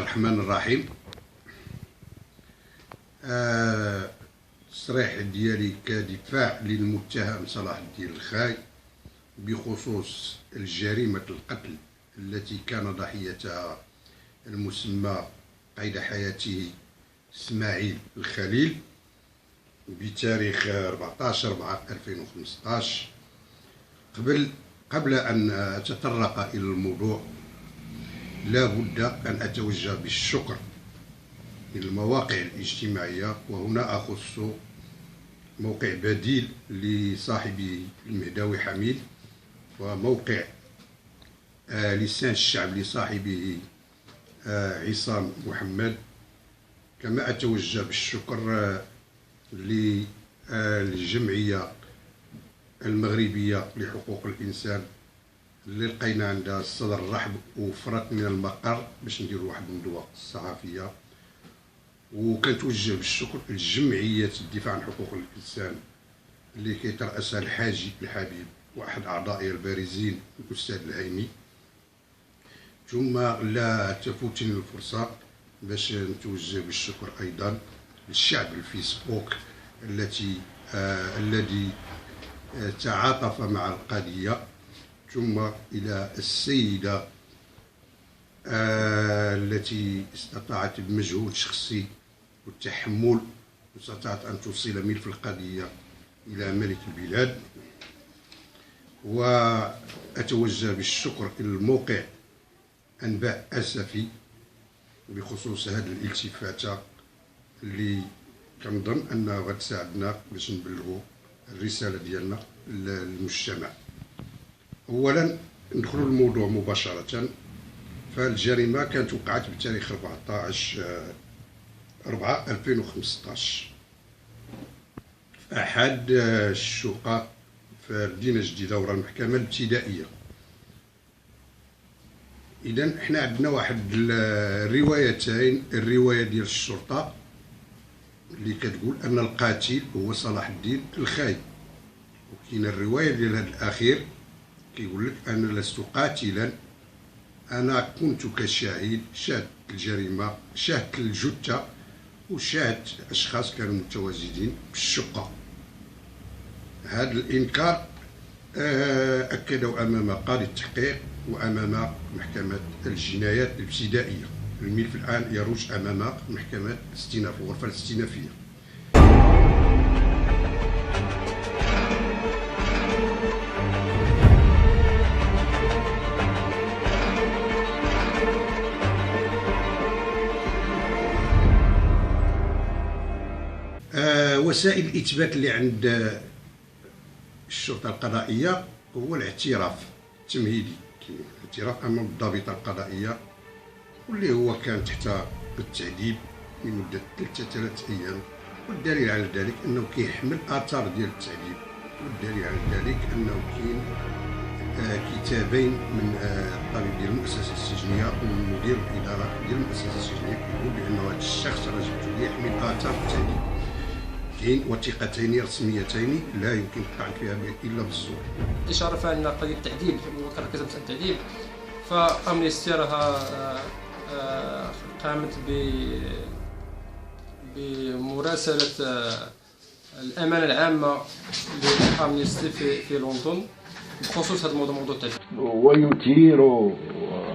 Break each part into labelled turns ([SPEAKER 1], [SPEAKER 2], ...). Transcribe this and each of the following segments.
[SPEAKER 1] الرحمن الرحيم. التصريح ديالي كدفاع للمتهم صلاح الدين الخاي بخصوص الجريمة القتل التي كان ضحيتها المسمى قيد حياته إسماعيل الخليل بتاريخ 14/4/2015. قبل أن أتطرق إلى الموضوع لا بد أن أتوجه بالشكر للمواقع الاجتماعية، وهنا أخص موقع بديل لصاحبه المهداوي حميد وموقع لسان الشعب لصاحبه عصام محمد. كما أتوجه بالشكر للجمعية المغربية لحقوق الإنسان اللي لقينا عندها الصدر الرحب وفرت من المقر باش نديروا واحد الندوة صحفية. وكنتوجه بالشكر لجمعية الدفاع عن حقوق الإنسان اللي كيترأسها الحاجي الحبيب واحد أعضائها البارزين الأستاذ الهيمي. ثم لا تفوتني الفرصة باش نتوجه بالشكر أيضا للشعب الفيسبوك الذي تعاطف مع القضية، ثم إلى السيدة التي استطاعت بمجهود شخصي والتحمل واستطاعت أن توصل ملف القضية إلى ملك البلاد. وأتوجه بالشكر إلى الموقع أنباء أسفي بخصوص هذه الالتفاتة اللي كنظن أنها غتساعدنا باش نبلغوا الرسالة ديالنا للمجتمع. أولا ندخلوا الموضوع مباشرة. فالجريمة كانت وقعت بتاريخ 14/4/2015 في أحد الشقق في المدينة الجديدة وراء المحكمة الابتدائية. إذن حنا عندنا واحد الروايتين، الرواية ديال الشرطة اللي كتقول أن القاتل هو صلاح الدين الخاي، وكاين الرواية ديال هذا الأخير كيقول لك أنا لست قاتلا، أنا كنت كشاهد، شاهدت الجريمة، شاهدت الجثة وشاهدت أشخاص كانوا متواجدين بالشقة. هذا الإنكار أكده أمام قاضي التحقيق وأمام محكمة الجنايات الابتدائية. الملف الآن يروج أمام محكمة الاستئناف، الغرفة الاستئنافية. وسائل الإثبات اللي عند الشرطة القضائية هو الاعتراف التمهيدي، الاعتراف أمام الضابطة القضائية، واللي هو كان تحت التعذيب لمدة 3 أيام. والدليل على ذلك أنه كيحمل آثار ديال التعذيب، والدليل على ذلك أنه كاين كتابين من الطبيب ديال المؤسسة السجنية ومن مدير الإدارة ديال المؤسسة السجنية كيقول بأن هذا الشخص رجعته يحمل آثار التعذيب. كاين وثيقتين رسميتين لا يمكن الطعن فيها إلا بالزور.
[SPEAKER 2] إشارة فعلا قضية التعذيب وكركزة مسألة التعذيب، فأمنيستي راها قامت بمراسلة الأمانة العامة لأمنيستي في لندن بخصوص هذا الموضوع، موضوع التعذيب.
[SPEAKER 3] ويثير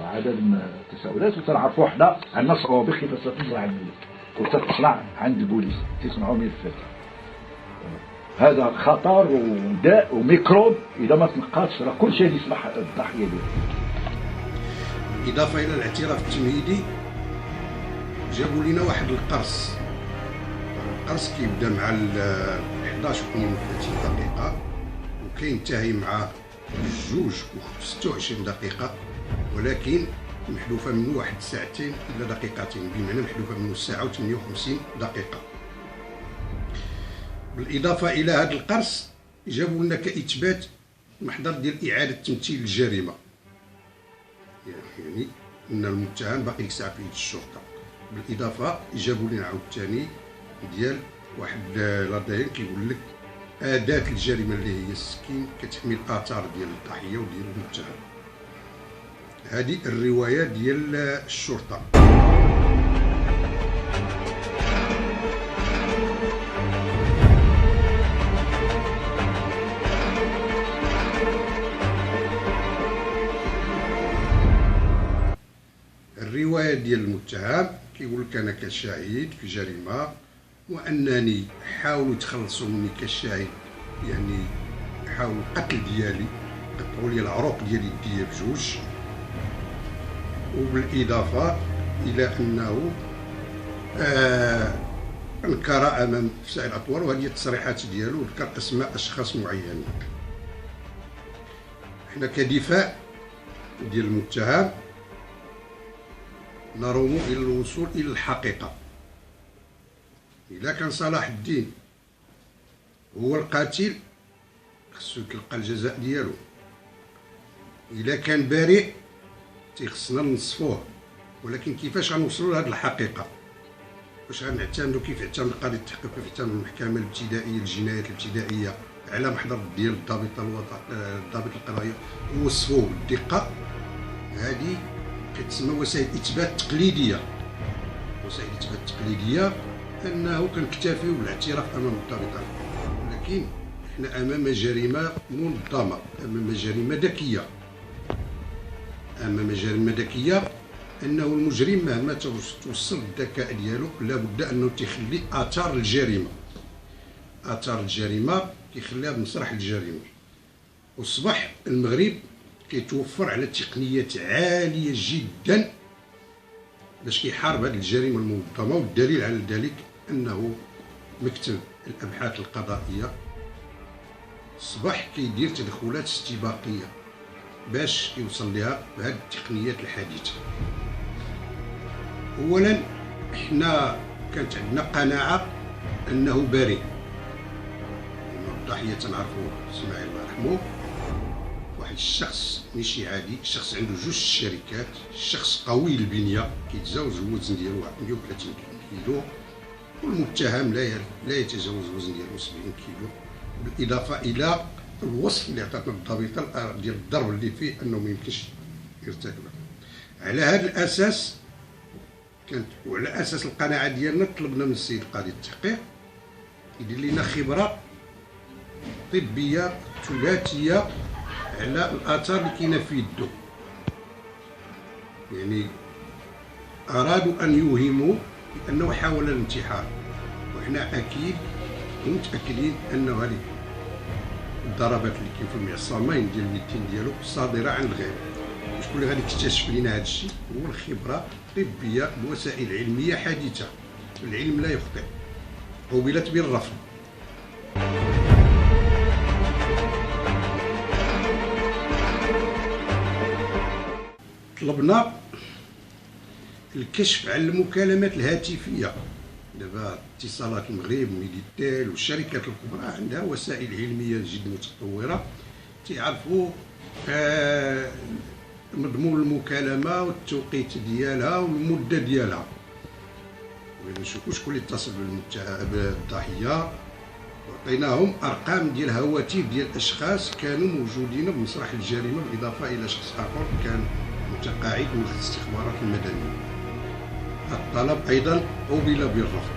[SPEAKER 3] عدد من التساؤلات، وتنعرفوا حنا عندنا صعوبة كيف تطلع عن الملف وتطلع عند البوليس تسمعوا ملفات. هذا خطر وداء وميكروب إذا ما تنقاتش راه كل شيء يصبح الضحية ديالو.
[SPEAKER 1] إضافة إلى الاعتراف التمهيدي جابوا لنا واحد القرص كيبدا مع 11:32 دقيقة وكينتهي مع 2:26 دقيقة، ولكن محذوفة منه واحد ساعتين إلى دقيقتين، بمعنى محذوفة منه ساعة و58 دقيقة. بالإضافة إلى هذا القرص جابوا لنا كإثبات محضر ديال إعادة تمثيل الجريمة، يعني أن المتهم باقي يسعى في يد الشرطة. بالإضافة جابوا لنا عاوتاني ديال واحد لادين كيقول لك أداة الجريمة اللي هي السكين كتحمل آثار ديال الضحية وديال المتهم. هذه الرواية ديال الشرطة. ديال المتهم كيقول لك انا كشاهد في جريمه، وانني حاولوا يتخلصوا مني كشاهد، يعني حاولوا القتل ديالي، قطعوا لي العروق ديال يديا بجوج، وبالاضافه الى انه انكر امام فسائل الاطوار، وهذه التصريحات ديالو ذكر اسماء اشخاص معينين. احنا كدفاع ديال المتهم نروم الى الوصول الى الحقيقه. اذا كان صلاح الدين هو القاتل خصو يتلقى الجزاء ديالو، اذا كان بريء تيخصنا نصفوه. ولكن كيفاش غنوصلوا لهذه الحقيقه؟ واش غنعتمدوا كيف اعتمد قاضي التحقيق، كيف اعتمد المحكمه الابتدائيه الجنايات الابتدائيه على محضر ديال الضابط القضائي ووصفوه بالدقه؟ هذه كتسمى وسائل الاثبات التقليديه. وسائل الاثبات التقليديه انه كنكتفيو بالاعتراف امام الضابط، ولكن احنا امام جريمه منظمه، امام جريمه ذكيه، امام جريمه ذكيه. انه المجرم مهما توصل الذكاء ديالو لابد انه تيخلي اثار الجريمه، اثار الجريمه كيخليها بمسرح الجريمه. واصبح المغرب كيتوفر على تقنيات عاليه جدا باش كيحارب هذه الجريمه المنظمه. والدليل على ذلك انه مكتب الابحاث القضائيه اصبح كيدير تدخلات استباقيه باش يوصل لها بهذه التقنيات الحديثه. اولا احنا كانت عندنا قناعه انه بريء، الضحيه تنعرفوا اسماعيل الله يرحمه، واحد الشخص ماشي عادي، شخص عنده جوج شركات، شخص قوي البنيه كيتجاوز الوزن ديالو 130 كيلو، والمتهم لا يتجاوز الوزن ديالو 70 كيلو، بالاضافه الى الوصف اللي عطاتنا الضابطه ديال الضرب اللي فيه انه ما يمكنش يرتكبه. على هذا الاساس كانت، وعلى اساس القناعه ديالنا طلبنا من السيد قاضي التحقيق يدير لنا خبره طبيه ثلاثيه على الاثار اللي كاينه في يدو. يعني ارادوا ان يوهموا بانه حاول الانتحار، وحنا اكيد ومتاكدين انه هذه الضربات اللي كاين في المعصمين ديال اليدين ديالو صادره عن الغير. شكون اللي غادي يكتشف لنا هذا الشيء؟ هو الخبره الطبيه بوسائل علميه حديثه. العلم لا يخطئ، قوبلت بالرفض. طلبنا الكشف عن المكالمات الهاتفيه. دابا اتصالات المغرب وميديتيل والشركات الكبرى عندها وسائل علميه جد متطوره تيعرفوا مضمون المكالمه والتوقيت ديالها والمده ديالها، ونشوفوا شكون اللي اتصل بالضحيه. وعطيناهم ارقام ديال هواتف ديال اشخاص كانوا موجودين بمسرح الجريمه، بالاضافه الى شخص اخر كان متقاعد من الاستخبارات المدنيه. الطلب ايضا قوبل بالرفض.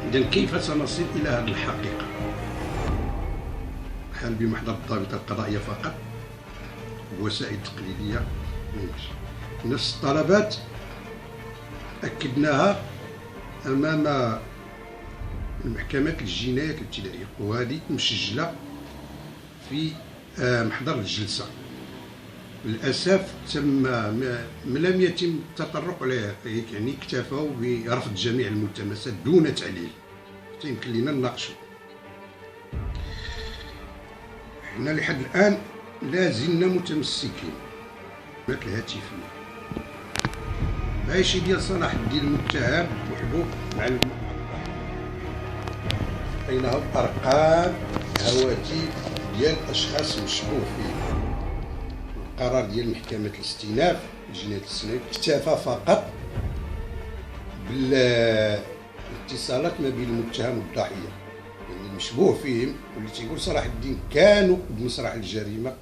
[SPEAKER 1] اذا كيف سنصل الى هذه الحقيقه؟ هل بمحضر الضابطه القضائيه فقط؟ بوسائل تقليديه؟ ماشي. نفس الطلبات اكدناها امام المحكمات الجنايات الابتدائيه، وهذه مسجله في محضر الجلسه. للاسف لم يتم التطرق عليها، يعني اكتفوا برفض جميع الملتمسات دون تعليل حتى يمكن لنا نناقشوا. حنا لحد الان لا زلنا متمسكين الهاتفيه. ماشي ديال صلاح الدين المتهم وحده مع عطيناهم ارقام هواتف ديال اشخاص مشبوه فيه. القرار ديال محكمه الاستئناف الجنايات الاستئنافيه اكتفى فقط بالاتصالات ما بين المتهم والضحيه، يعني المشبوه فيهم واللي تيقول صلاح الدين كانوا بمسرح الجريمه،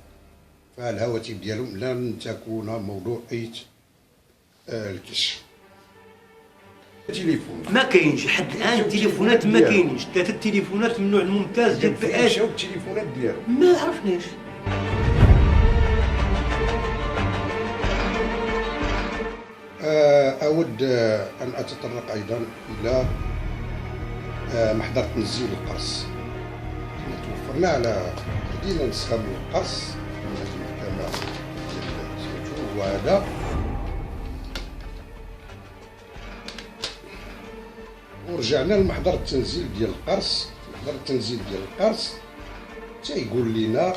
[SPEAKER 1] فالهواتف ديالهم لن تكون موضوع اي الكشف. تليفون
[SPEAKER 4] ما كاينش حد الان، التليفونات ما كاينينش، 3 تليفونات من النوع الممتاز ديال الفئات،
[SPEAKER 1] مشاو التليفونات ديالهم
[SPEAKER 4] ما عرفناش.
[SPEAKER 1] أود أن أتطرق أيضا إلى محضر تنزيل القرص. توفرنا على بدينا نسحبوا القرص من المحكمة ديال وهذا ورجعنا لمحضر التنزيل ديال القرص. محضر التنزيل ديال القرص تيقول لنا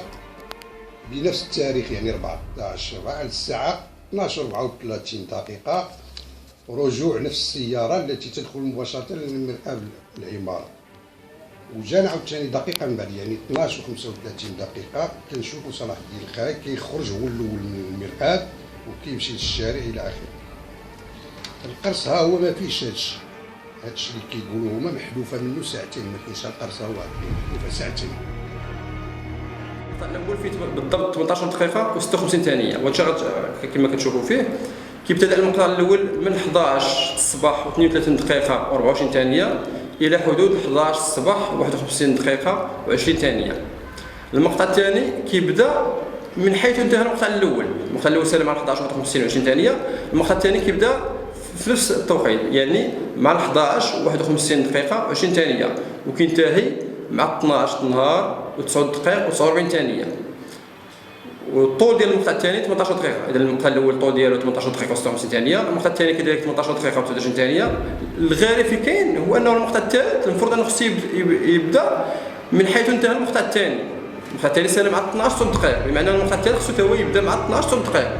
[SPEAKER 1] بنفس التاريخ، يعني 14 على الساعة 12:34 رجوع نفس السيارة التي تدخل مباشرة لمرآب العمارة. وجانا عاوتاني دقيقة من بعد، يعني 12:35 كنشوفوا صلاح الدين الخاي كيخرج هو الأول من المرآب وكيمشي للشارع إلى آخره. القرص ها هو ما فيش هادشي اللي كيقولوا هما محذوفة منه ساعتين، ما كاينش القرص ها هو محذوفة ساعتين.
[SPEAKER 5] الاول فيه بالضبط 18 دقيقه و56 ثانيه، وهادشي كما كتشوفوا فيه كيبتدا المقطع الاول من 11 الصباح و32 دقيقه و24 ثانيه الى حدود 11 الصباح 51 دقيقه و20 ثانيه. المقطع الثاني كيبدا من حيث انتهى المقطع الاول. المقطع الاول سالم على 11 و51 و20 ثانيه، المقطع الثاني كيبدا في نفس التوقيت، يعني مع 11 و51 دقيقه و20 ثانيه، وكينتهي مع 12 نهار و9 دقائق و49 ثانيه. والطول ديال المقطع الثاني 18 دقيقه. اذا المقطع الاول الطول ديالو 18 دقيقه و56 ثانيه، المقطع الثاني كذلك 18 دقيقه و29 ثانيه. الغالب في كاين هو انه المقطع الثالث المفروض انه خصو يبدا من حيث انتهى المقطع الثاني. المقطع الثاني سالم مع 12 دقائق، بمعنى المقطع الثالث خصو هو يبدا مع 12 دقائق.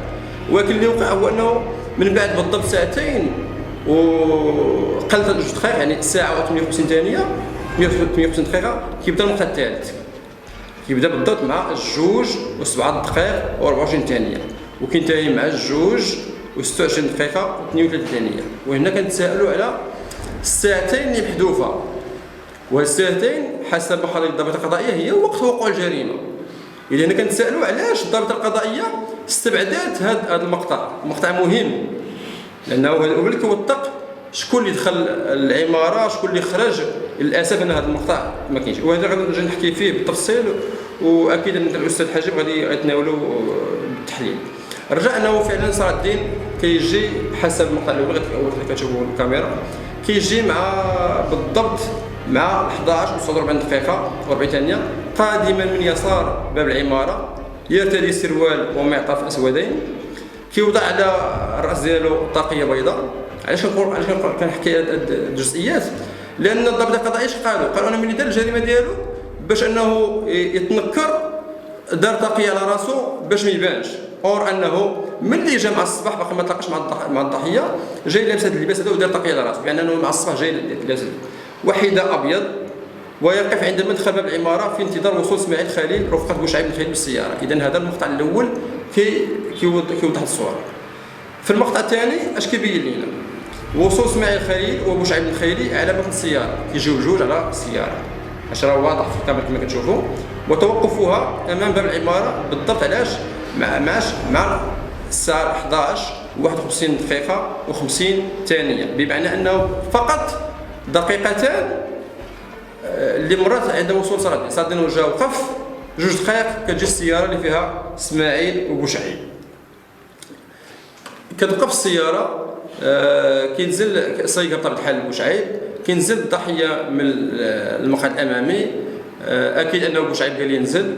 [SPEAKER 5] ولكن اللي وقع هو انه من بعد بالضبط ساعتين وقل 2 دقائق، يعني ساعه و58 ثانيه 158 دقيقه كيبدا المقطع الثالث. كيبدا بالضبط مع 2 و7 دقائق و24 ثانيه، وكينتهي مع 2 و26 دقيقه و32 ثانيه. وهنا كنتسائلوا على الساعتين اللي محذوفه، والساعتين حسب محاضر الضابطه القضائيه هي وقت وقوع الجريمه. اذا هنا كنتسائلوا علاش الضابطه القضائيه استبعدت هذا المقطع. مقطع مهم لانه هو اللي كيوثق شكون اللي دخل العماره، شكون اللي خرج. للاسف ان هذا المقطع ما كاينش، وهذا غادي نحكي فيه بالتفصيل، واكيد ان الاستاذ حاجب غادي يتناولوا بالتحليل. رجع انه فعلا صلاح الدين كيجي حسب المقطع الاول اللي كتشوفوا الكاميرا، كيجي مع بالضبط مع 11 و49 دقيقه و40 ثانيه قادما من يسار باب العماره، يرتدي سروال ومعطف اسودين، كيوضع على الراس ديالو طاقيه بيضاء. علاش كنحكي هاد الجزئيات؟ لان الضابط القضائي اش قالوا انا ملي دار الجريمه ديالو باش انه يتنكر دار طاقيه على راسو باش ما يبانش، اور انه ملي جا مع الصباح باقي ما تلاقاش مع الضحيه، جاي لابس هذا اللباس هذا ودار طاقيه على راسو، يعني انه مع الصباح جاي لابس وحده ابيض، ويقف عند مدخل باب العماره في انتظار وصول اسماعيل خليل رفقه بوشعيب بن خليل بالسياره. اذا هذا المقطع الاول كيوضح الصوره. في المقطع الثاني اش كيبين لنا؟ وصول اسماعيل خليل وبوشعيب بن خليل على باب السياره، كيجيو جوج على السياره، اش راه واضح في الكاميرا كما كتشوفوا، وتوقفها امام باب العماره بالضبط علاش؟ مع الساعه 11 و51 دقيقه و50 ثانيه، بمعنى انه فقط دقيقتان اللي مرات عند وصول صلاح الدين وجا وقف 2 دقائق كتجي السياره اللي فيها اسماعيل وبوشعيب. كتوقف السياره، كينزل سيقه بطبيعه الحال بوشعيب، كينزل الضحيه من المقعد الامامي، اكيد انه بوشعيب قال ينزل،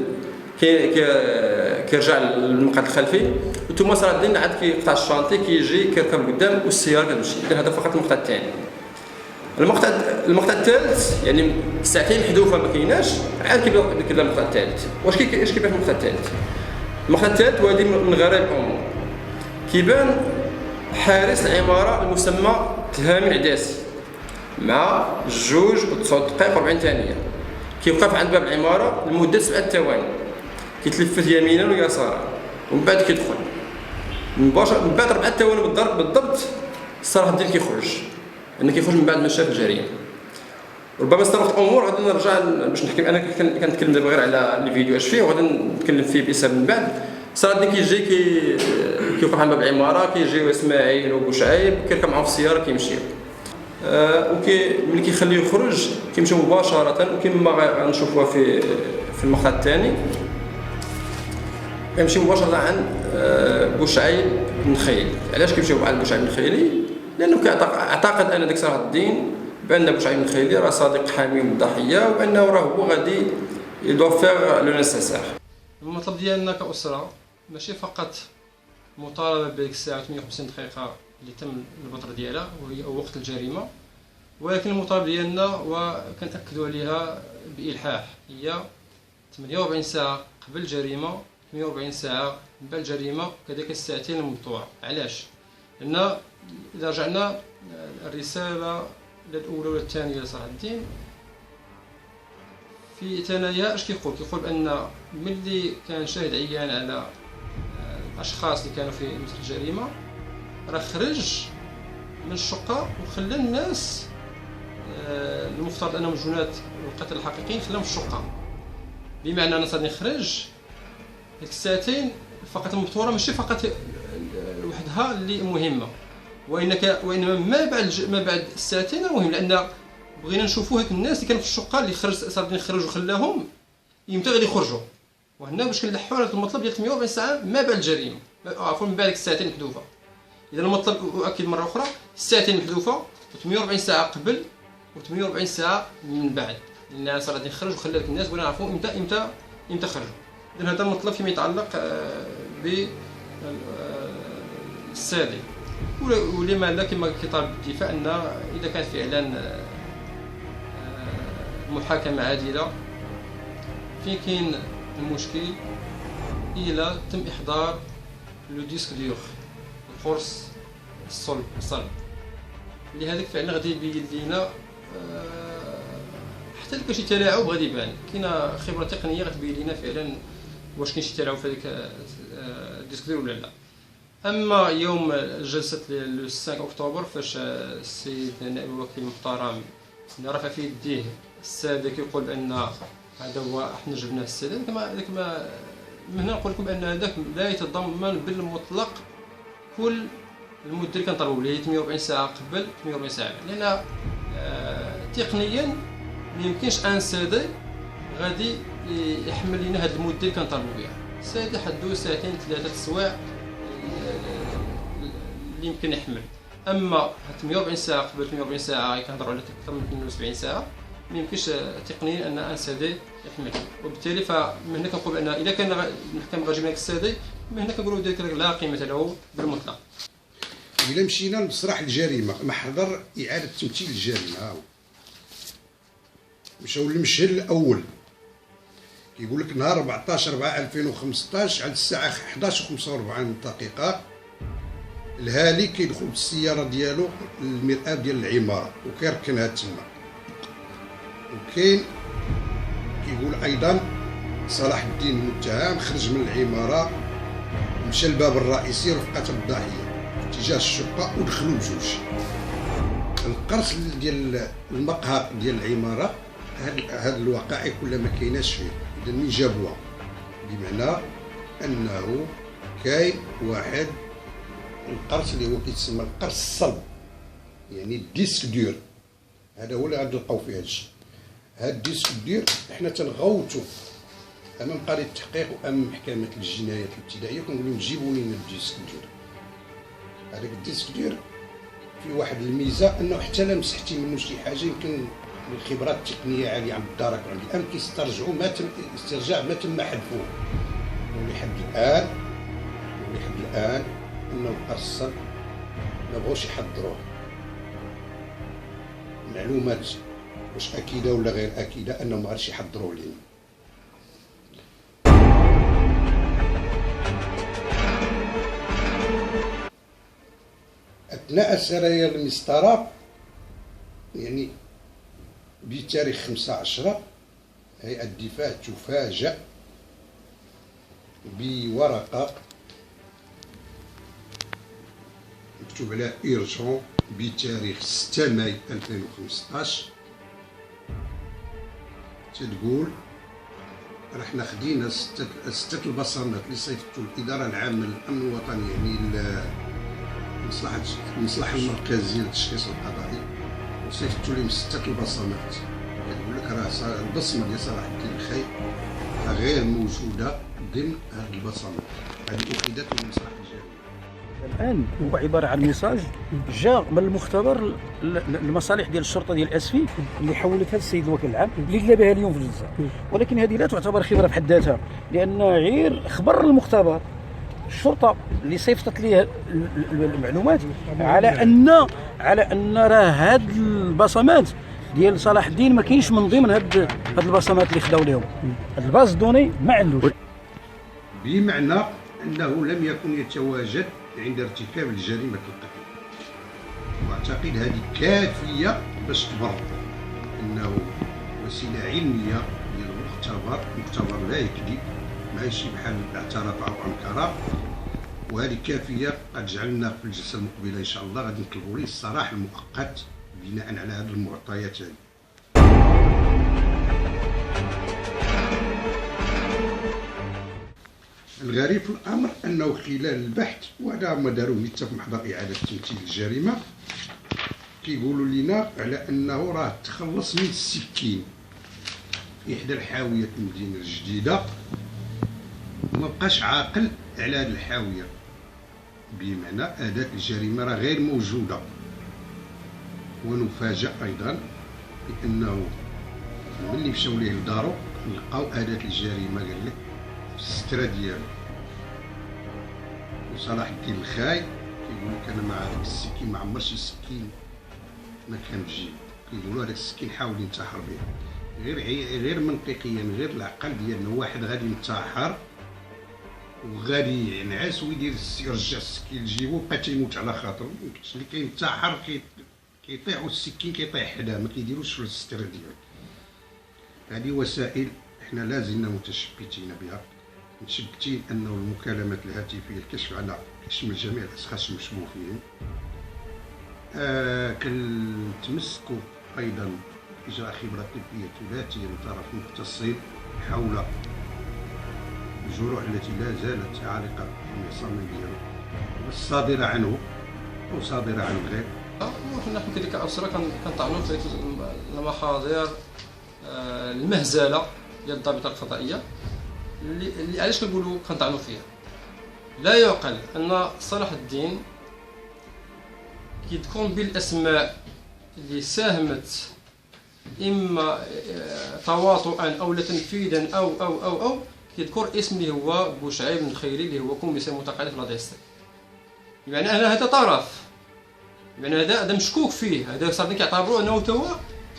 [SPEAKER 5] كيرجع للمقعد الخلفي، ثم صلاح الدين عاد كيقطع الشانطي كيجي كيركب لقدام والسياره كتمشي. اذا هذا فقط المقطع الثاني. المقطع الثالث يعني الساعتين محذوفه ما كايناش، عاد كيبدا المقطع الثالث. واش كيبان في المقطع الثالث؟ المقطع الثالث وهذه من غرائب الامور، كيبان حارس العماره المسمى تهامي العداسي مع 2 و9 دقائق و40 ثانيه، كيوقف عند باب العماره لمده 7 ثواني، كيتلفت يمينا ويسارا ومن بعد كيدخل مباشره. من بعد 4 ثواني بالضبط صلاح الدين كيخرج، لأنه كيخرج من بعد ما شاف الجريمه. ربما استغرقت الامور، غادي نرجع باش نحكي. انا كنتكلم دابا غير على الفيديو اش فيه، وغادي نتكلم فيه باسم من بعد. صلاح الدين كيجي كيوقف عند باب العماره، كيجيو اسماعيل وبوشعيب، كيركب معاهم في السياره كيمشيو، ملي كيخليه يخرج كيمشيو مباشره، وكما غنشوفوها في المقطع الثاني. كيمشي مباشره عن بوشعيب النخيلي. علاش كيمشيو عند بوشعيب النخيلي؟ لانه كيعتقد ان داك صلاح الدين بان بوشعيب النخيلي راه صديق حميم الضحيه، وانه راه هو غادي يدوفير لو نيسيسير.
[SPEAKER 2] المطلب ديالنا كأسرة ماشي فقط مطالبة بديك الساعة 58 دقيقة اللي تم البطر ديالها وهي وقت الجريمة، ولكن المطالبة ديالنا وكنأكدوا عليها بإلحاح هي 48 ساعة قبل الجريمة، 48 ساعة بعد الجريمة، كذلك الساعتين المبتورة. علاش؟ لأن إذا رجعنا الرسالة الأولى ولا الثانية لصلاح الدين في ثنايا اش كيقول بان ملي كان شاهد عيان على الاشخاص اللي كانوا في مثل الجريمه راه خرج من الشقه وخلى الناس المفترض انهم جنات القتل الحقيقيين خلاهم في الشقه، بمعنى انا صادني خرج ديك الساعتين فقط المبتوره ماشي فقط وحدها اللي مهمه، وانما ما بعد الساعتين مهم، لان بغينا نشوفوا هاد الناس اللي كانوا في الشقه اللي صادين خرجوا خلاهم يمتى غادي يخرجوا، وهنا باش كنلحوا على المطلب ديال 48 ساعه ما بعد الجريمه، عفوا من بعد الساعتين محذوفه. اذا المطلب اؤكد مره اخرى الساعتين محذوفه و48 ساعه قبل و48 ساعه من بعد، لان صادين خرجوا وخلى ديك الناس بغينا نعرفوا امتى خرجوا. اذا هذا المطلب فيما يتعلق ب السادي، ولما لا كما كيطالب الدفاع ان اذا كانت فعلا محاكمة عادلة فين كاين المشكل إلا تم إحضار لو ديسك ديور القرص الصلب لهذاك فعلا غادي يبين لينا حتى لو كان شي تلاعب غادي يبان، كاينه خبرة تقنية غتبين لينا فعلا واش كاين شي تلاعب في هذاك الديسك ديور ولا لا. اما يوم جلسة لو 5 اكتوبر فاش السيد نائب الوكيل المحترم رفع في يديه السادة كيقول بان هذا هو احنا جبناه السادة، هذاك ما من هنا نقول لكم بان هذاك لا يتضمن بالمطلق كل المده اللي كنطلبوا اللي هي 48 ساعه قبل 48 ساعه، لان تقنيا ما يمكنش ان سادة غادي يحمل لنا هذه المده اللي كنطلبوا بها. سادة حدو ساعتين 3 السوايع اللي يمكن يحمل، اما 48 ساعه قبل 48 ساعه كنهضروا على اكثر من 72 ساعه ما يمكنش تقنيا ان السادي يحمل، وبالتالي فمن هنا كنقول ان اذا كان المحكمه غتجيب لك السادي من هنا كنقولوا ذلك لا قيمه له بالمطلق.
[SPEAKER 1] الا مشينا لمسرح الجريمه محضر اعاده تمثيل الجريمه، ها هو مشاو للمشهد الاول كيقول لك نهار 14/4/2015 على الساعه 11:45 الهالك كيدخل بالسياره ديالو للمرآب ديال العماره وكيركنها تما، وكاين كيقول ايضا صلاح الدين المتهم خرج من العماره مشى للباب الرئيسي رفقه الضحيه اتجاه الشقه ودخلوا بجوج. القرص ديال المقهى ديال العماره هاد الوقائع كلها ما كايناش فيه، اذا من جابوها بمعنى انه كاين واحد القرص اللي هو كيتسمى القرص الصلب، يعني الديسك دور، هذا هو اللي غنلقاو فيه هادشي. هاد الديسك دور حنا تنغوتو امام قاضي التحقيق وامام محكمه الجنايات الابتدائيه كنقول لهم جيبوا لنا الديسك دور. هذاك الديسك دور فيه واحد الميزه انه حتى لا مسحتي منه شي حاجه يمكن الخبرات التقنيه عاليه عند الدرك وعند الامن كيسترجعوا ما تم استرجاع ما تم حذفوه، ولحد الان انه القرص ما بغوش يحضروه. معلومات واش اكيده ولا غير اكيده انهم ما غاديش يحضروه لينا. اثناء سرايا المسطره يعني بتاريخ 15 هيئه الدفاع تفاجأ بورقه مكتوب عليها إيرجون بتاريخ 6 ماي 2015 تتقول راه حنا خدينا ستة البصمات اللي صيفطتو الإدارة العامة للأمن الوطني، يعني المصلحة المركزية للتشخيص القضائي، وصيفطتو لهم 6 البصمات. كتقول لك راه البصمة ديال صلاح الدين الخايب غير موجوده ضمن هذه البصمات. هذه اخذت من مسرح الجريمه.
[SPEAKER 6] الان هو عباره عن ميساج جاء من المختبر المصالح ديال الشرطه ديال الاسفي اللي حولتها للسيد الوكيل العام اللي جا بها اليوم في الجزائر. ولكن هذه لا تعتبر خبره في حد ذاتها، لان غير خبر المختبر الشرطه اللي صيفطت ليه المعلومات على ان راه هاد البصمات ديال صلاح الدين ما كاينش من ضمن هاد البصمات اللي خداو لهم. هاد الباز دوني ما عندوش،
[SPEAKER 1] بمعنى انه لم يكن يتواجد عند ارتكاب الجريمه القتل. واعتقد هذه كافيه باش تبرر انه وسيله علميه ديال المختبر لا يكذب، ماشي بحال اعترف او انكر. وهذه كافيه قد جعلنا في الجلسه المقبله ان شاء الله غادي نطلبوا ليه الصراح المؤقت بناء على هذه المعطيات هذه. الغريب في الامر انه خلال البحث، وهذا ما داروه حتى في محضر اعاده تمثيل الجريمه، كيقولوا لنا على انه راه تخلص من السكين في احدى الحاويات المدينه الجديده وما بقاش عاقل على هذه الحاويه، بمعنى اداه الجريمه راه غير موجوده. ونفاجأ ايضا بانه ملي مشاو ليه لدارو لقاو اداه الجريمه قال لك في الستره ديالو. وصلاح الدين الخاي كيقول لك انا مع هذاك السكين ما عمر شي سكين ما كان في جيبو، كيقولوا هذاك السكين حاول ينتحر به. غير منطقيا، غير العقل ديالنا، واحد غادي ينتحر وغادي ينعس ويدير يرجع السكين لجيبو وبقى تيموت على خاطرو. ميمكنش اللي كينتحر كيطيح والسكين كيطيح حداه، ما كيديروش في الستره ديالو. هذه وسائل احنا لازلنا متشبتين بها، متشبتين انه المكالمات الهاتفيه، الكشف على شمل جميع الاشخاص المشبوه فيهم. كنتمسكوا ايضا اجراء خبره طبيه ثلاثيه من طرف مختصين حول الجروح التي لا زالت عالقه في العصام ديالو، والصادره عنه او صادره عن الغير.
[SPEAKER 2] وحنا في تلك الأسرة كنطعنوا في المحاضر المهزله ديال الضابطه القضائيه اللي علاش كنقولوا كنطعنوا فيها. لا يعقل ان صلاح الدين كيذكر بالاسماء اللي ساهمت اما تواطؤا او لا تنفيذا او كيذكر اسم اللي هو بوشعيب بن خيري اللي هو كوميسير متقاعد في لاديستي. يعني هذا طرف، يعني هذا مشكوك فيه، هذا صار كيعتبروه انه هو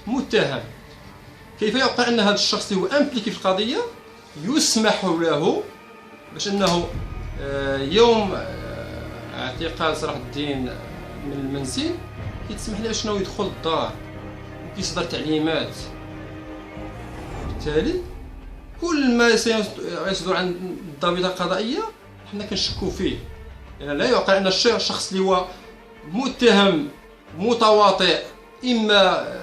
[SPEAKER 2] متهم. كيف يعقل ان هذا الشخص اللي هو امبليكي في القضيه يسمح له باش انه يوم اعتقال صلاح الدين من المنزل كيتسمح له شنو يدخل الدار وكيصدر تعليمات. بالتالي كل ما يصدر عن الضابطه القضائيه حنا كنشكوا فيه. يعني لا يعقل ان الشخص اللي هو متهم متواطئ اما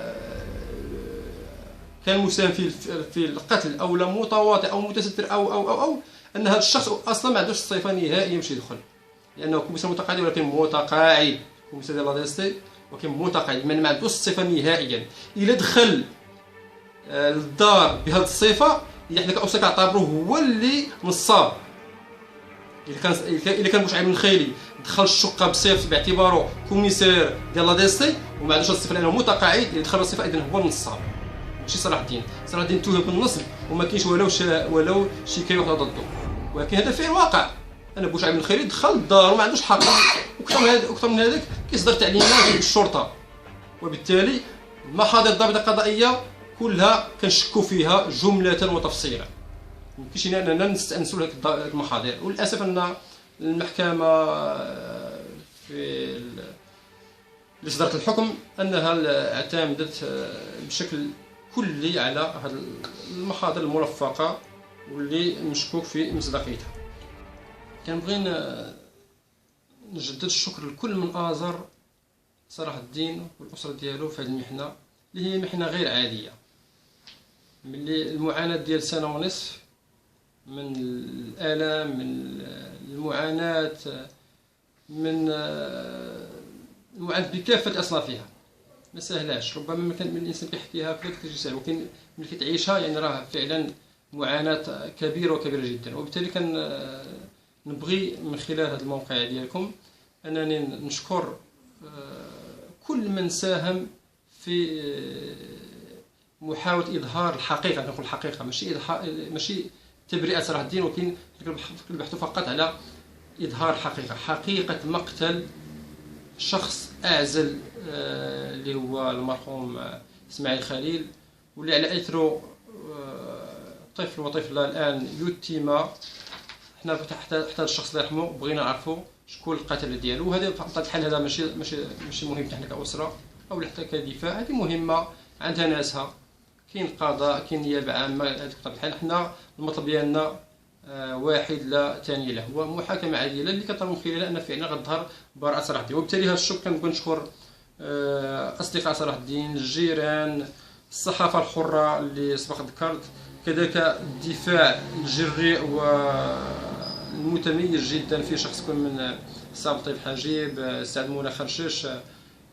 [SPEAKER 2] كان مساهم في القتل او لا متواطئ او متستر او ان هذا الشخص اصلا ما عندوش الصفه نهائيا باش يدخل، لانه كوميسير متقاعد ولكن متقاعد، كوميسير ديال لاديستي ولكن متقاعد، ما عندوش الصفه نهائيا. الا دخل للدار بهذه الصفه حنا كأوسا كنعتبروه هو اللي نصاب. الا كان بوشعيب بن خيري دخل الشقه بصفه باعتباره كوميسير ديال لاديستي وما عندوش الصفه لانه متقاعد، الا دخل الصفه اذا هو النصاب ماشي صلاح الدين. صلاح الدين توهم بالنصب وما كاينش ولو شي كاين واحد ضده، ولكن هذا فعل واقع. انا بوشعيب بن خيري دخل الدار وما عندوش حق، واكثر من هذاك كيصدر تعليمات للشرطه. وبالتالي محاضر الضابطه القضائيه كلها كنشكوا فيها جمله وتفصيلا. ميمكنش اننا نستانسوا لهذه المحاضر. وللاسف ان المحكمه في اللي صدرت الحكم انها اعتمدت بشكل كلي على هذه المحاضر المرفقه واللي مشكوك في مصداقيتها. كنبغي نجدد الشكر لكل من آزر صلاح الدين والاسره ديالو في هذه المحنه اللي هي محنه غير عاديه. ملي المعاناه ديال سنه ونصف من الالام، من المعاناه، من المعاناه بكافه اصنافها، ما سهلاش. ربما من الانسان كيحكيها هكذا كتجي سهل، ولكن ملي كتعيشها يعني راه فعلا معاناة كبيرة وكبيرة جدا. وبالتالي كان نبغي من خلال هذا الموقع ديالكم أنني نشكر كل من ساهم في محاولة إظهار الحقيقة. نقول الحقيقة ماشي تبرئة صلاح الدين، ولكن البحث فقط على إظهار حقيقة مقتل شخص أعزل اللي هو المرحوم إسماعيل خليل، واللي على إثره طفل وطفلة الآن يتيما. حنا حتى الشخص الله يرحمه بغينا نعرفوا شكون القاتل ديالو. وهذا بطبيعة الحال هذا ماشي مهم حنا كأسرة أو حتى كدفاع، هذه مهمة عندها ناسها. كاين قضاء، كاين نيابة عامة. هذيك بطبيعة الحال حنا المطلب ديالنا واحد لا ثاني له، هو محاكمة عادلة اللي كتظهر من خلالها أن فعلا غتظهر براءة صلاح الدين. وبالتالي هذا الشكر كنبغي نشكر أصدقاء صلاح الدين، الجيران، الصحافة الحرة اللي سبق ذكرت، كذلك الدفاع الجريء والمتميز جدا في شخص كل من السي عبد اللطيف حجيب، السي عبد المولى خرشش،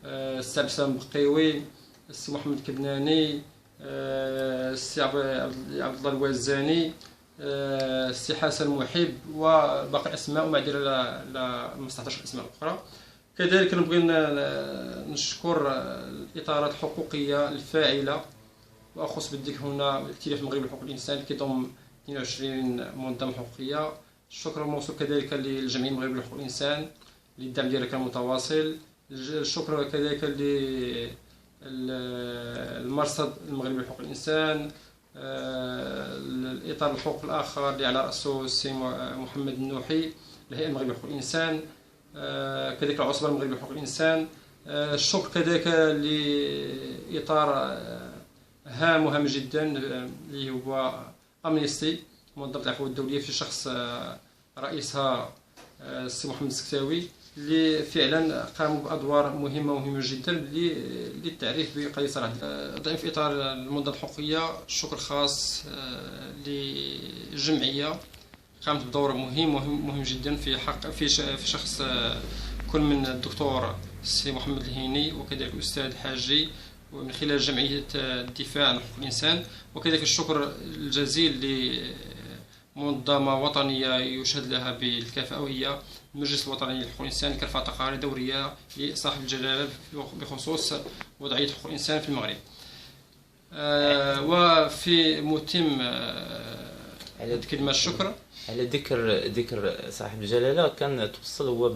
[SPEAKER 2] السي عبد السلام بقيوي، السي محمد كبناني، السي عبد الله الوزاني، السي حسن محب، وباقي الاسماء ومعذره لا ما استحضرش الاسماء الاخرى. كذلك نبغي نشكر الاطارات الحقوقيه الفاعله، واخص بالذكر هنا الائتلاف المغربي لحقوق الانسان اللي كيضم 22 منظمه حقوقيه. الشكر موصول كذلك للجمعيه المغربيه لحقوق الانسان للدعم ديالها كان متواصل. الشكر كذلك للمرصد المغربي لحقوق الانسان، الاطار الحقوق الاخر اللي على راسه السي محمد النوحي، الهيئه المغربيه لحقوق الانسان، كذلك العصبه المغربيه لحقوق الانسان. الشكر كذلك لاطار هام وهام جدا اللي هو امنيستي، منظمه العفو الدوليه، في شخص رئيسها السي محمد السكتاوي، اللي فعلا قاموا بادوار مهمه جدا للتعريف بقضيه صلاح الدين. في اطار المنظمه الحقوقيه شكر خاص للجمعيه قامت بدور مهم جدا في شخص كل من الدكتور السي محمد الهيني، وكذلك الاستاذ الحاجي، ومن خلال جمعيه الدفاع عن حقوق الانسان. وكذلك الشكر الجزيل لمنظمه وطنيه يشهد لها بالكفاءه، وهي المجلس الوطني لحقوق الانسان، اللي كرفع تقارير دوريه لصاحب الجلاله بخصوص وضعيه حقوق الانسان في المغرب. وفي متم كلمه الشكر
[SPEAKER 7] على ذكر صاحب الجلاله، كان توصل هو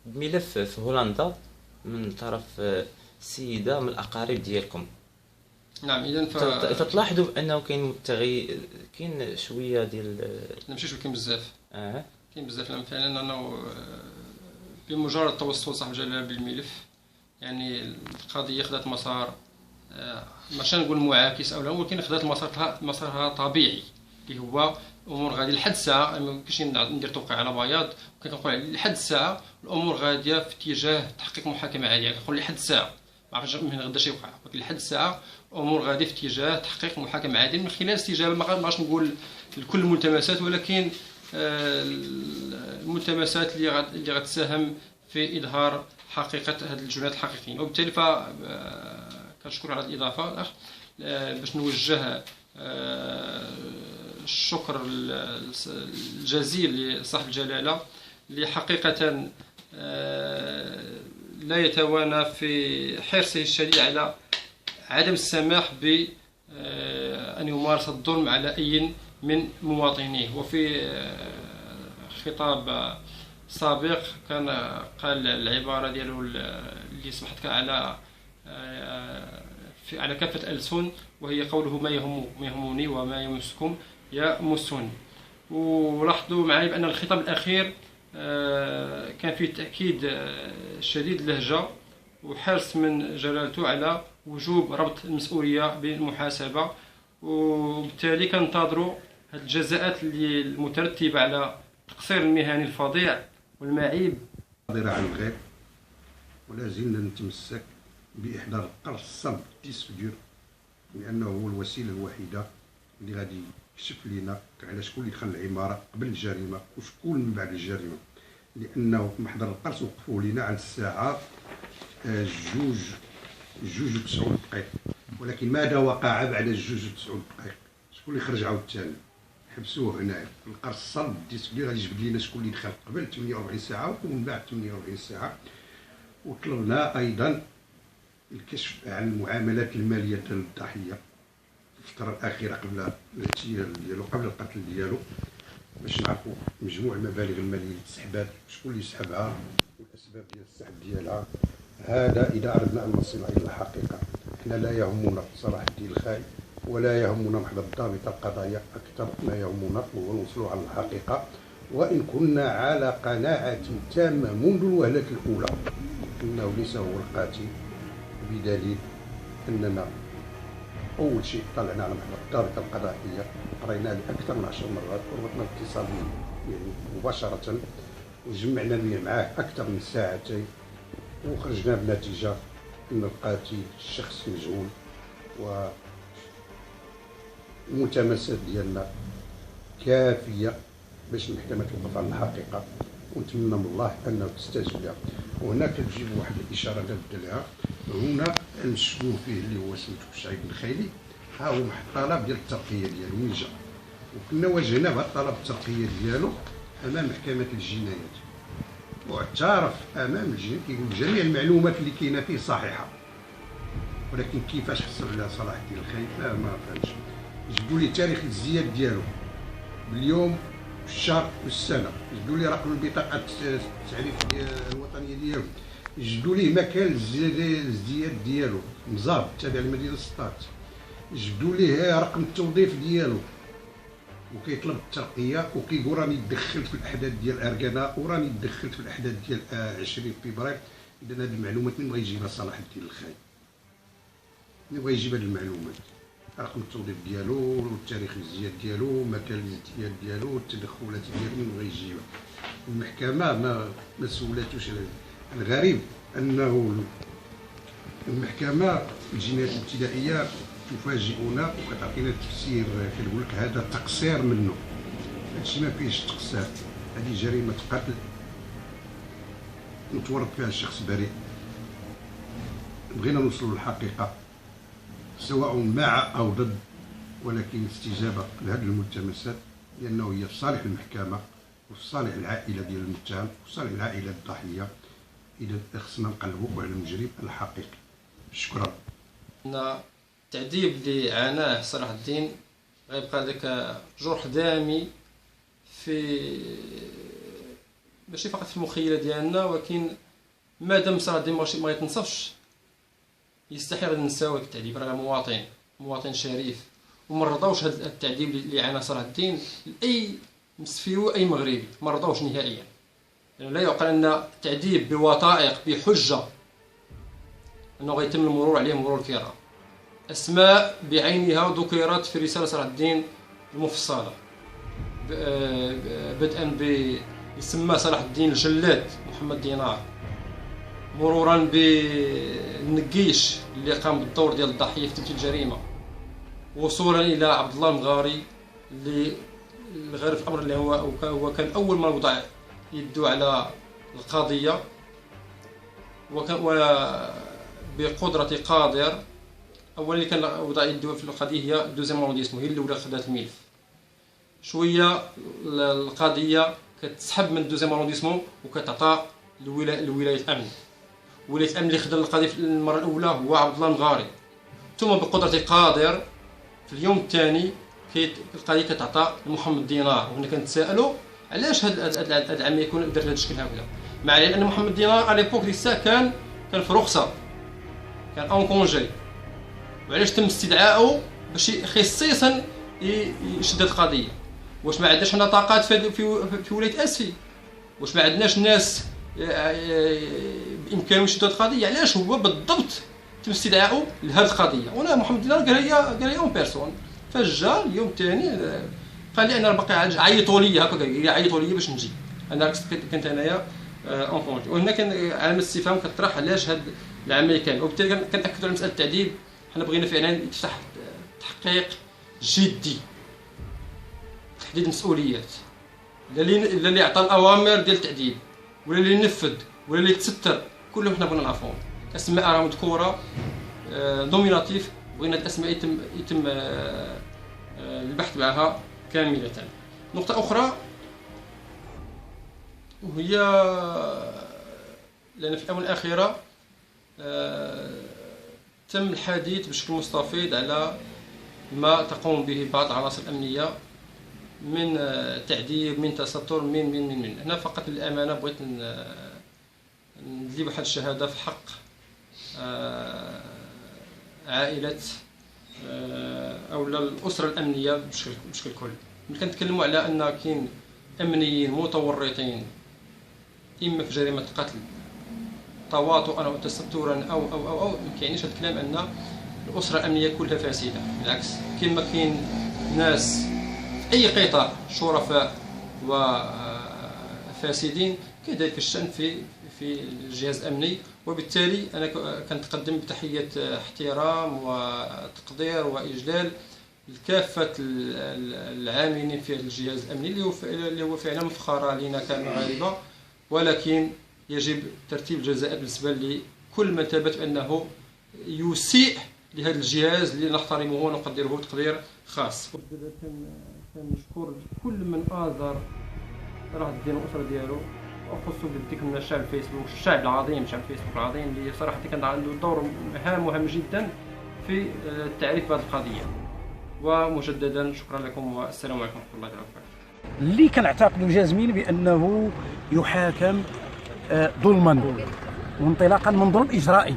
[SPEAKER 7] بملف في هولندا من طرف سيده من الاقارب ديالكم.
[SPEAKER 2] نعم. اذا
[SPEAKER 7] تلاحظوا بانه كاين شويه ديال
[SPEAKER 2] ماشي شويه، كاين بزاف. كاين بزاف فعلا. انه بمجرد توصل صاحب الجلاله بالملف، يعني القضيه خذات مسار ماشي نقول معاكس او لا، ولكن خذات مسارها طبيعي، اللي هو امور غاديه لحد الساعه. ما كاينش ندير توقيع على بياض، كنقول لحد الساعه الامور غاديه في اتجاه تحقيق محاكمه عادله. كنقول لحد الساعه ما عرفتش من غدا شي يوقع، ولكن لحد الساعه الامور غاديه في اتجاه تحقيق محاكمه عادله من خلال استجابه. ما غاديش نقول لكل الملتمسات، ولكن الملتمسات اللي غتساهم في اظهار حقيقه هذه الجنات الحقيقيين. وبالتالي كنشكر على الاضافه باش نوجه الشكر الجزيل لصاحب الجلاله، اللي حقيقه لا يتوانى في حرصه الشديد على عدم السماح بأن يمارس الظلم على أي من مواطنيه. وفي خطاب سابق كان قال العبارة ديالو اللي سمحت على كافة الألسن، وهي قوله ما يهمني وما يمسكم يمسني. ولاحظوا معي بأن الخطاب الأخير كان فيه تأكيد شديد اللهجة وحرص من جلالته على وجوب ربط المسؤولية بالمحاسبة. وبالتالي كننتظروا هذه الجزاءات اللي المترتبة على التقصير المهني الفظيع والمعيب
[SPEAKER 1] قادرة عن الغير، ولا زلنا نتمسك بإحضار القرص الصلب ديسفدور، لأنه هو الوسيلة الوحيدة اللي غادي يكشف لنا على شكون اللي دخل العمارة قبل الجريمة وشكون من بعد الجريمة. لأنه في محضر القرص وقفوا لنا على الساعة 2:09 دقائق، ولكن ماذا وقع بعد 2:09 دقائق؟ شكون اللي خرج عاوتاني؟ حبسوه هنايا في القرص الصلب. بديت تقول غادي يجبد لينا شكون اللي دخل قبل 48 ساعه ومن بعد 48 ساعه. وطلبنا ايضا الكشف عن المعاملات الماليه ديال الضحيه في الفتره الاخيره قبل الاغتيال ديالو، قبل القتل ديالو، باش نعرفوا مجموع المبالغ الماليه اللي تسحبات، شكون اللي سحبها والاسباب ديال السحب ديالها. هذا اذا اردنا ان نصل الى الحقيقه. حنا لا يهمنا صلاح الدين الخاي ولا يهمنا محض الضابط القضايا، اكثر ما يهمنا هو الوصول على الحقيقه. وان كنا على قناعه تامه منذ الوهله الاولى انه ليس هو القاتل، بدليل اننا اول شيء طلعنا على محضر الضابط القضائيه، قريناه لاكثر من 10 مرات، وربطنا الاتصال به يعني مباشره، وجمعنا معاه اكثر من ساعتين، وخرجنا بنتيجه ان القاتل شخص مجهول، والملتمسات ديالنا كافيه باش المحكمه توقف على الحقيقه، ونتمنى من الله انه تستجب لها. وهنا كتجيب واحد الاشاره نبدا لها. هنا المشكوك فيه اللي هو سميتو شعيب الخيلي، ها هو واحد الطلب ديال الترقيه ديالو وين جا، وكنا واجهنا بهذا الطلب الترقيه ديالو امام محكمه الجنايات، واعترف امام الجنايات كيقول جميع المعلومات اللي كاينه فيه صحيحه، ولكن كيفاش حصل على صلاح الدين الخيلي ما فهمتش. جبدوا لي تاريخ الازدياد ديالو باليوم والشهر والسنه، جبدوا لي رقم البطاقه التعريف الوطنيه ديالو، جبدوا ليه مكان الازدياد ديالو مزاب تابع لمدينه سطات، جبدوا ليه رقم التوظيف ديالو، وكيطلب الترقيه وكيقول راني دخلت في الاحداث ديال اركانا وراني دخلت في الاحداث ديال 20 فبراير. اذا هذه المعلومات من بغى يجيبها صلاح الدين الخاي؟ من بغى يجيب هذه المعلومات؟ رقم التوظيف ديالو والتاريخ الازدياد ديالو، مكان الازدياد ديالو، التدخلات ديالو، من بغى يجيبها؟ المحكمه ما سولاتوش. الغريب انه المحكمه الجنايات الابتدائيه تفاجئنا وكتعطينا تفسير، كتقول لك هذا تقصير منه. هادشي ما فيهش تقصير، هذه جريمه قتل متورط فيها الشخص بريء. بغينا نوصلوا للحقيقه سواء مع او ضد، ولكن استجابه لهذه الملتمسات لانه هي في صالح المحكمه وفي صالح العائله ديال المتهم وفي صالح العائله الضحيه. إذا خصنا نقلبوا على المجرم الحقيقي. شكرا.
[SPEAKER 2] التعذيب اللي عاناه صلاح الدين غيبقى ذاك جرح دامي في ماشي فقط في المخيله ديالنا، ولكن مادام صلاح الدين ما يتنصفش يستحيل ننساو هذاك التعذيب. راه مواطن شريف، وما رضاوش هذا التعذيب اللي عاناه صلاح الدين لاي مسفيو اي مغربي، ما رضاوش نهائيا. يعني لا يعقل ان التعذيب بوثائق بحجه انه غيتم المرور عليه مرور الكرام. اسماء بعينها ذكرت في رساله صلاح الدين المفصله، بدءا بيسمى صلاح الدين الجلاد محمد دينار، مرورا بالنقيش اللي قام بالدور ديال الضحيه في تمثيل الجريمه، وصولا الى عبد الله المغاري اللي الغريب في الامر اللي هو كان اول من وضع يدو على القضيه، وبقدرة قادر أولا اللي كان وضع يدو في القضية هي دوزيام ارونديسمون، هي اللي ولا خدات الملف. شوية القضية كتسحب من دوزيام ارونديسمون وكتعطى لولاية الأمن. ولاية الأمن اللي خدا القضية في المرة الأولى هو عبد الله المغاري، ثم بقدرة قادر في اليوم الثاني القضية كتعطى لمحمد دينار. وهنا كنتسائلوا علاش هاد العمليه يكون درت هذا الشكل هكذا، مع العلم ان محمد دينار على ليبوك لسه كان في رخصه، كان اون كونجي، وعلاش تم استدعائه باش خصيصا يشد القضيه؟ واش ما عندناش حنا طاقات في ولايه اسفي؟ واش ما عندناش ناس بامكانهم يشدوا القضيه؟ علاش هو بالضبط تم استدعائه لهذه القضيه؟ وانا محمد دينار قال لي اون بيرسون، فجا اليوم الثاني قال لي انا باقي عيطوا لي هكا، عيطوا لي باش نجي، انا كنت انايا اون كونجي. وهنا كان علامه استفهام كطرح علاش هاد العمليه كان، وبالتالي كنأكدوا على مساله التعذيب. حنا بغينا فعلا يتفتح تحقيق جدي، تحديد مسؤوليات، لا اللي عطى الاوامر ديال التعذيب ولا اللي نفذ ولا اللي تستر، كلهم حنا بغينا نعرفوهم. اسماء راه مذكوره دوميناتيف، بغينا الاسماء يتم البحث معها كاملة. نقطة أخرى وهي لأن في الآونة الأخيرة تم الحديث بشكل مستفيض على ما تقوم به بعض العناصر الأمنية من تعذيب، من تستر، من هنا فقط للأمانة بغيت ندير واحد الشهادة في حق عائلة أو الأسرة الأمنية بشكل كل. ملي كنتكلموا على أن كاين أمنيين متورطين إما في جريمة القتل تواطؤا أو تسترا أو ما كيعنيش هذا الكلام أن الأسرة الأمنية كلها فاسدة، بالعكس كما كاين ناس في أي قطاع شرفاء وفاسدين كذلك الشأن في الجهاز الأمني. وبالتالي أنا كنتقدم بتحية احترام وتقدير وإجلال لكافة العاملين في الجهاز الأمني اللي هو فعلا مفخرة لنا كمغاربة، ولكن يجب ترتيب الجزاء بالنسبة لكل من ثبت أنه يسيء لهذا الجهاز اللي نحترمه ونقدره تقدير خاص. كنشكر كل من آزر راه ديال الأسرة ديالو، وأخص بالذكر من الشعب الفيسبوك، الشعب العظيم، شعب الفيسبوك العظيم اللي صراحة كان عنده دور مهم جدا في التعريف بهذه القضية. ومجددا شكرا لكم والسلام عليكم ورحمة الله وبركاته.
[SPEAKER 6] اللي كنعتقدوا جازمين بأنه يحاكم ظلما وانطلاقا من ظلم إجرائي.